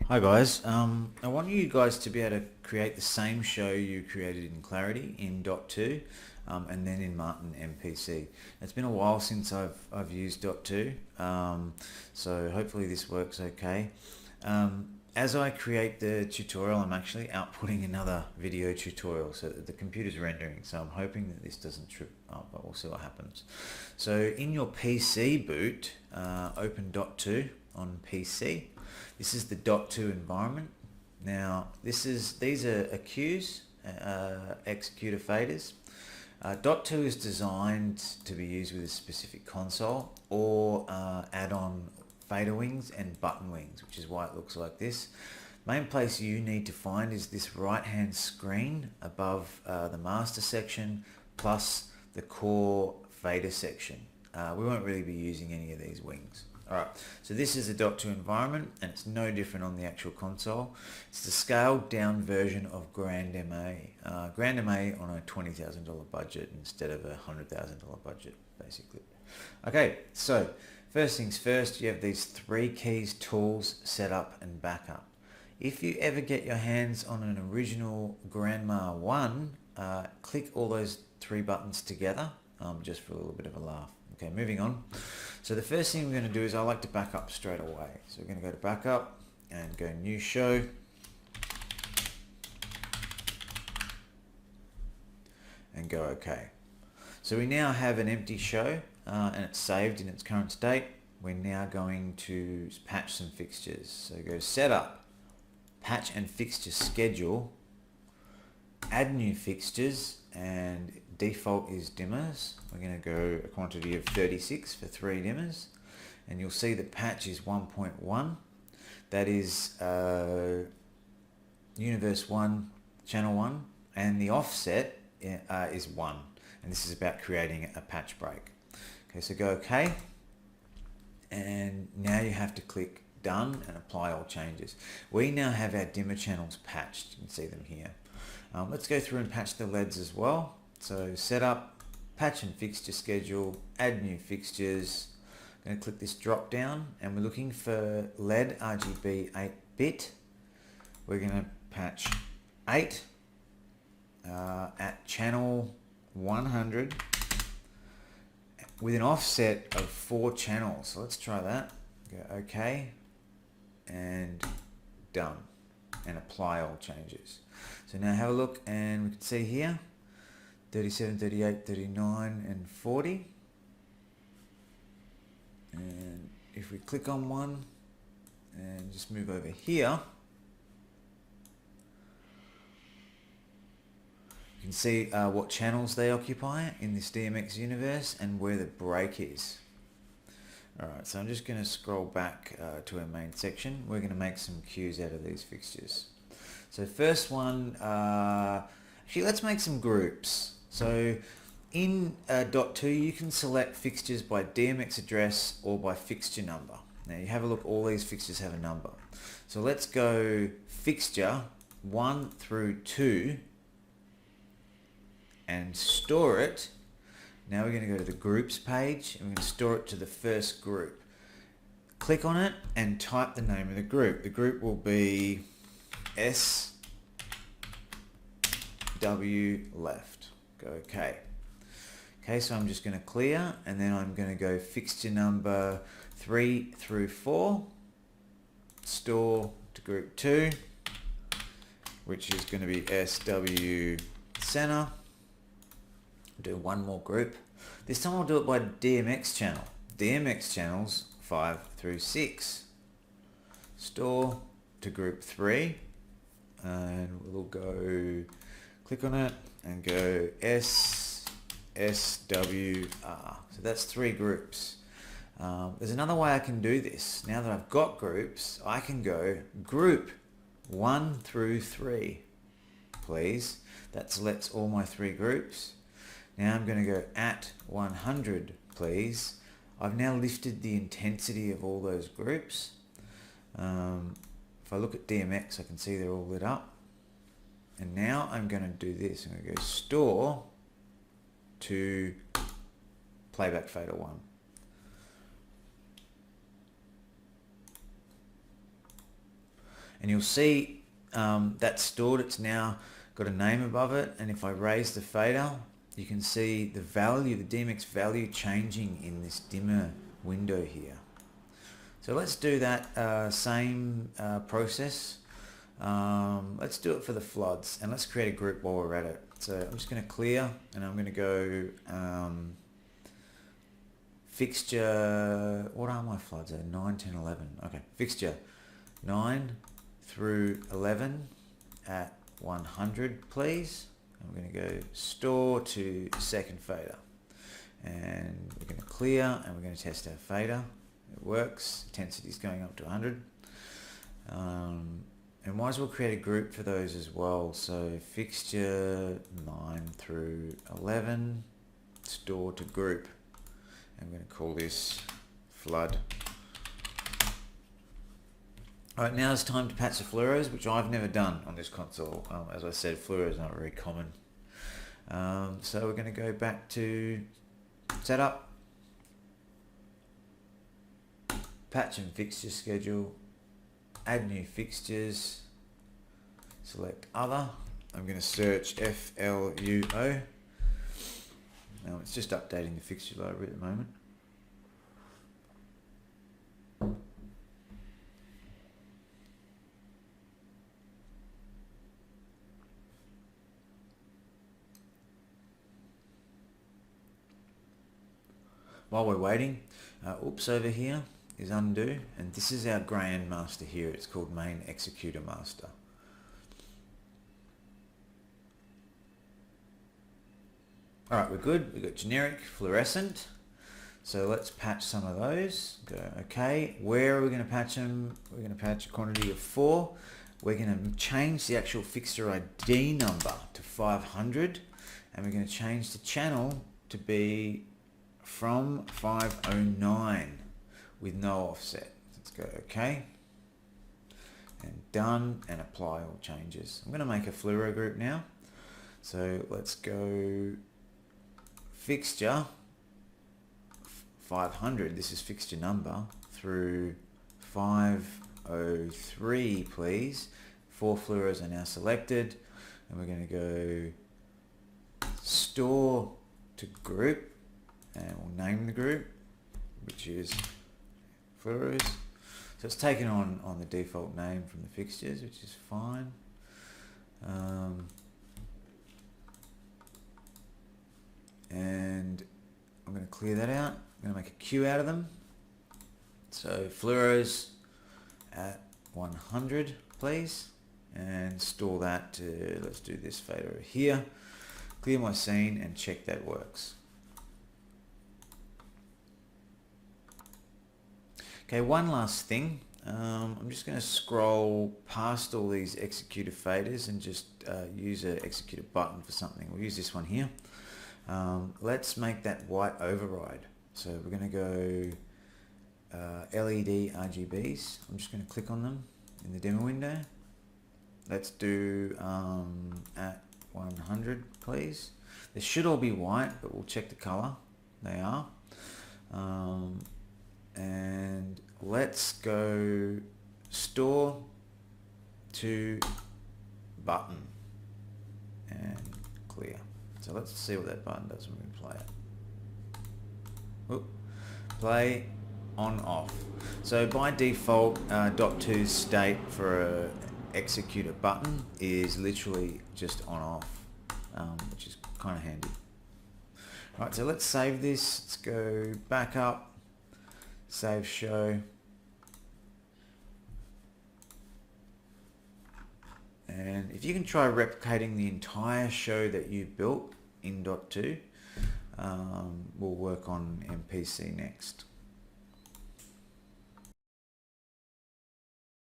Hi guys, I want you guys to be able to create the same show you created in Clarity in Dot2 and then in Martin MPC. It's been a while since I've used Dot2, so hopefully this works okay. As I create the tutorial, I'm actually outputting another video tutorial, so the computer's rendering, so I'm hoping that this doesn't trip up, but we'll see what happens. So in your PC boot, open Dot2 on PC. This is the Dot2 environment. Now these are queues, executor faders. Dot2 is designed to be used with a specific console or add-on fader wings and button wings, which is why it looks like this. Main place you need to find is this right-hand screen above the master section plus the core fader section. We won't really be using any of these wings. Alright, so this is a Dot2 environment and it's no different on the actual console. It's the scaled down version of Grand MA. Grand MA on a $20,000 budget instead of a $100,000 budget, basically. Okay, so first things first, you have these three keys, tools, setup and backup. If you ever get your hands on an original Grandma 1, click all those three buttons together, just for a little bit of a laugh. Okay, moving on. So the first thing we're going to do is I like to back up straight away. So we're going to go to backup and go new show. And go OK. So we now have an empty show and it's saved in its current state. We're now going to patch some fixtures. So go setup, patch and fixture schedule, add new fixtures, and default is dimmers. We're going to go a quantity of 36 for 3 dimmers, and you'll see the patch is 1.1. That is universe 1, channel 1, and the offset is 1, and this is about creating a patch break. Okay, so go OK, and now you have to click done and apply all changes. We now have our dimmer channels patched. You can see them here. Let's go through and patch the LEDs as well. So setup, patch and fixture schedule, add new fixtures. I'm going to click this drop down and we're looking for LED RGB 8-bit. We're going to patch 8 at channel 100 with an offset of 4 channels. So let's try that. Go OK and done, and apply all changes. So now have a look and we can see here 37, 38, 39 and 40, and if we click on one and just move over here, you can see what channels they occupy in this DMX universe and where the break is. Alright, so I'm just going to scroll back to our main section. We're going to make some cues out of these fixtures. So first one, actually let's make some groups. So in Dot2 you can select fixtures by DMX address or by fixture number. Now you have a look, all these fixtures have a number. So let's go fixture 1 through 2 and store it. Now we're going to go to the groups page and we're going to store it to the first group. Click on it and type the name of the group. The group will be SW left. Go OK. Okay, so I'm just going to clear and then I'm going to go fixture number 3 through 4, store to group 2, which is going to be SW center. Do one more group. This time I'll do it by DMX channel. DMX channels 5 through 6. Store to group 3 and we'll go click on it and go SWR. So that's 3 groups. There's another way I can do this. Now that I've got groups, I can go group 1 through 3, please. That selects all my 3 groups. Now I'm going to go at 100, please. I've now lifted the intensity of all those groups. If I look at DMX, I can see they're all lit up. And now I'm going to do this. I'm going to go store to playback fader 1. And you'll see that's stored. It's now got a name above it, and if I raise the fader, you can see the value, the DMX value changing in this dimmer window here. So let's do that same process. Let's do it for the floods, and let's create a group while we're at it. So I'm just going to clear, and I'm going to go fixture, what are my floods? 9, 10, 11. Okay, fixture 9 through 11 at 100, please. I'm going to go store to second fader, and we're going to clear, and we're going to test our fader. It works. Intensity is going up to 100. And might as well create a group for those as well. So fixture 9 through 11, store to group. I'm going to call this flood. Alright, now it's time to patch the fluoros, which I've never done on this console. As I said, fluoro is not very common. So we're going to go back to setup, patch and fixture schedule, add new fixtures, select other. I'm going to search FLUO. Now it's just updating the fixture library at the moment. While we're waiting, oops, over here is undo, and this is our grand master here. It's called main executor master. Alright, we're good. We've got generic, fluorescent. So let's patch some of those. Go okay. Where are we going to patch them? We're going to patch a quantity of 4. We're going to change the actual fixture ID number to 500, and we're going to change the channel to be from 509 with no offset. Let's go okay, and done, and apply all changes. I'm going to make a fluoro group now. So let's go fixture 500, this is fixture number, through 503, please. 4 fluoros are now selected, and we're going to go store to group, and we'll name the group, which is fluoros. So it's taken on the default name from the fixtures, which is fine. And I'm going to clear that out. I'm going to make a queue out of them. So fluoros at 100, please, and store that to, let's do this fader here. Clear my scene and check that works. Okay, one last thing. I'm just going to scroll past all these executor faders and just use an executor button for something. We'll use this one here. Let's make that white override. So we're going to go LED RGBs. I'm just going to click on them in the demo window. Let's do at 100, please. They should all be white, but we'll check the color. They are. And let's go store to button and clear. So let's see what that button does when we play it. Oop. Play on off. So by default, Dot2's state for a executor button is literally just on off, which is kind of handy. Right, so let's save this. Let's go back up, save show, and if you can try replicating the entire show that you built in Dot2, we'll work on MPC next.